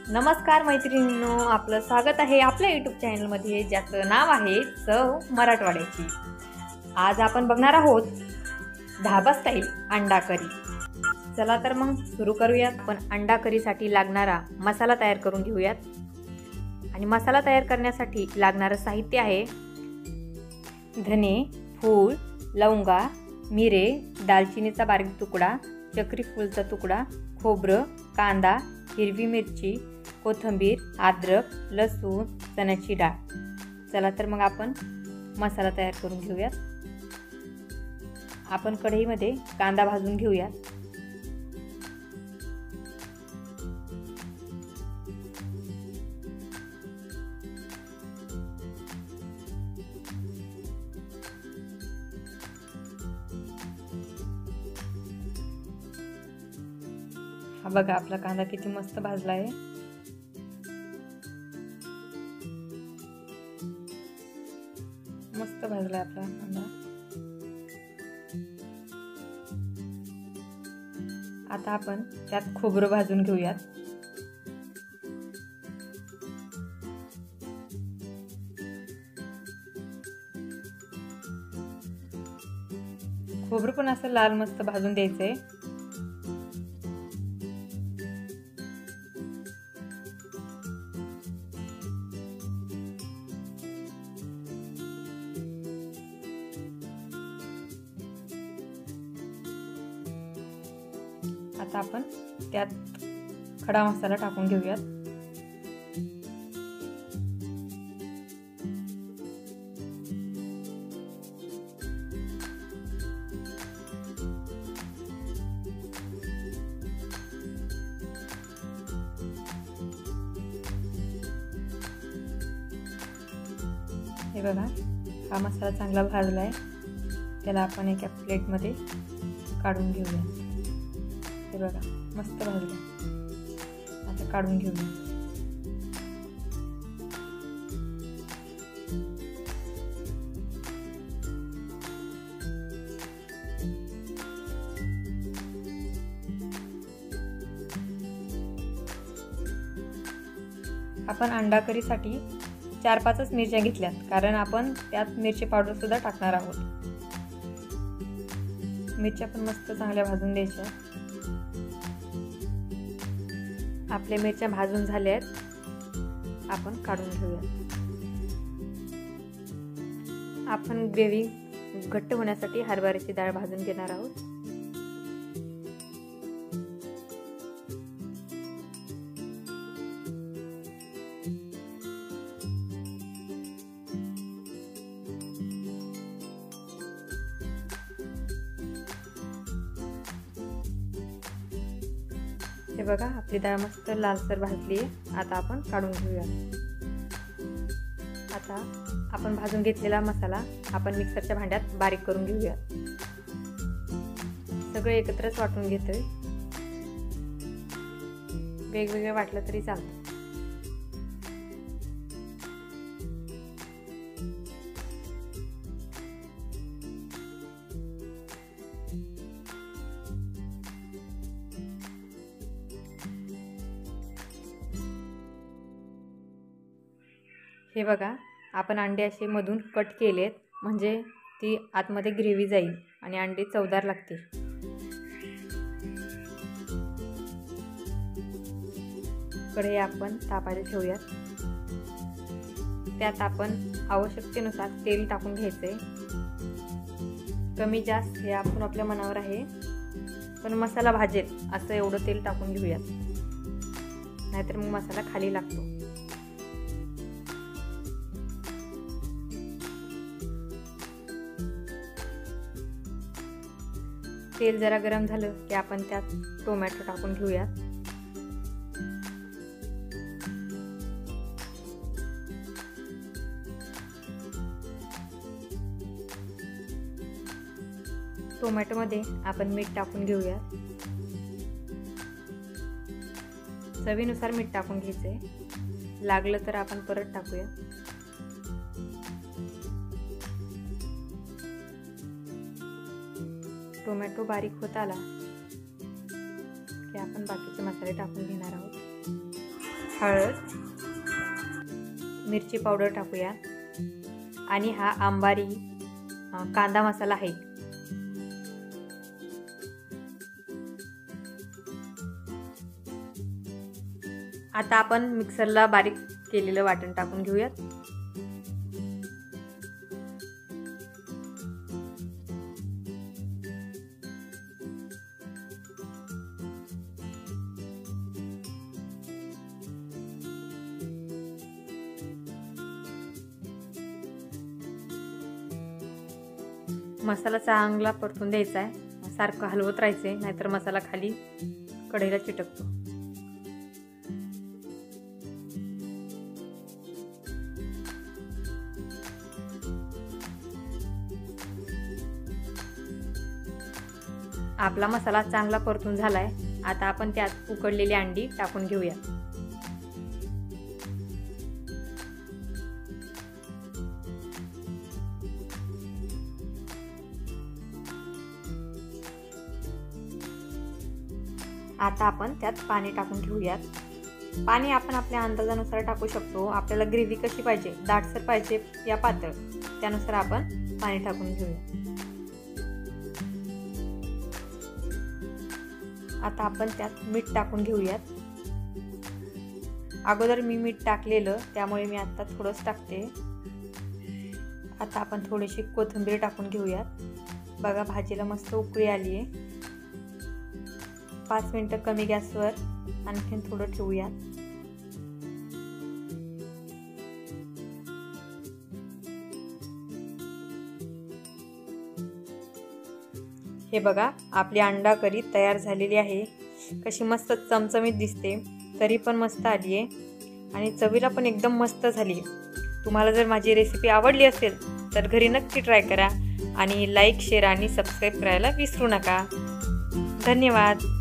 नमस्कार मैत्रिणींनो, आपलं स्वागत आहे आपल्या यूट्यूब चॅनलमध्ये ज्याचं नाव आहे चव मराठवाड्याची। आज आपण बघणार आहोत ढाबा स्टाईल अंडा करी। चला तर मग सुरू करूयात। आपण अंडा करीसाठी लागणारा मसाला तयार करून घेऊयात। आणि मसाला तयार करण्यासाठी लागणारं साहित्य आहे धने, फूल, लवंगा, मिरे, दालचिनीचा बारीक तुकडा, चक्री फूलचा तुकडा, खोबरं, कांदा, हिरवी मिरची, कोथिंबीर, अद्रक, लसूण, चण्याची डाळ। चला तर मग आपण मसाला तयार करून घेऊयात। आपण कढईमध्ये कांदा भाजून घेऊयात। हा बघा, आपला कांदा किती मस्त भाजला आहे। मस्त भाजला आपला कांदा। आता आपण त्यात खोबरं भाजून घेऊयात। खोबरं पण असं लाल मस्त भाजून द्यायचंय। आता आपण त्यात खडा मसाला टाकून घेऊयात। हे बघा, हा मसाला चांगला भाजलाय। त्याला आपण एका प्लेटमध्ये काढून घेऊया। हे बघा, मस्त भाजलं। आता काढून घेऊया। आपण अंडा करीसाठी 4-5 मिरच्या घेतल्यात, कारण आपण त्यात मिरची पावडर सुद्धा टाकणार आहोत। मिरच्या पण मस्त चांगल्या भाजून द्यायच्या। आपल्या मिरच्या भाजून झाल्या आहेत, आपण काढून घेऊया। आपण ग्रेव्ही घट्ट होण्यासाठी हरभऱ्याची डाळ भाजून घेणार आहोत। हे बघा, आपली डाळ मस्त लालसर भाजली आहे। आता आपण काढून घेऊया। आता आपण भाजून घेतलेला मसाला आपण मिक्सरच्या भांड्यात बारीक करून घेऊया। सगळे एकत्रच वाटून घेतोय। वेगवेगळे वाटलं तरी चालतं। हे बघा, आपण अंडे असे मधून कट केलेत, म्हणजे ती आतमध्ये ग्रेव्ही जाईल आणि अंडे चवदार लागतील। कढई आपण तापायला ठेवूयात। त्यात आपण आवश्यकतेनुसार तेल टाकून घ्यायचंय। कमी जास्त हे आपण आपल्या मनावर आहे, पण मसाला भाजेल असं एवढं तेल टाकून घेऊयात, नाहीतर मग मसाला खाली लागतो। तेल जरा गरम झालं की आपण त्यात टोमॅटो टाकून घेऊयात। टोमॅटोमध्ये आपण मीठ टाकून घेऊयात। चवीनुसार मीठ टाकून घ्यायचंय, लागलं तर आपण परत टाकूया। टोमॅटो बारीक होत आला की आपण बाकीचे मसाले टाकून घेणार आहोत। हळद, मिरची पावडर टाकूया आणि हा अंबारी कांदा मसाला आहे. आता आपण मिक्सरला बारीक केलेलं वाटण टाकून घेऊयात. मसाला चांगला परतून द्यायचा आहे. सारखं हलवत राहायचंय, नाहीतर मसाला खाली कढईला चिटकतो. आपला मसाला चांगला परतून झालाय. आता आपण त्यात उकडलेली अंडी टाकून घेऊया. आता आपण त्यात पाणी टाकून घेऊयात. पाणी आपण आपल्या अंदाजानुसार टाकू शकतो. आपल्याला ग्रेव्ही कशी पाहिजे, दाटसर पाहिजे या पातळ, त्यानुसार आपण पाणी टाकून घेऊया. आता आपण त्यात मीठ टाकून घेऊयात. अगोदर मी मीठ टाकलेलं, त्यामुळे मी आता थोडंच टाकते. आता आपण थोडीशी कोथिंबीर टाकून घेऊयात. बघा, भाजीला मस्त उकळी आली आहे. 5 मिनिटं कमी गॅसवर आणखीन थोडं ठेवूयात. हे बघा, आपली अंडा करी तयार झालेली आहे. कशी मस्त चमचमीत दिसते, तरी पण मस्त आली आहे आणि चवीला पण एकदम मस्त झाली. तुम्हाला जर माझी रेसिपी आवडली असेल तर घरी नक्की ट्राय करा आणि लाईक, शेअर आणि सबस्क्राईब करायला विसरू नका. धन्यवाद.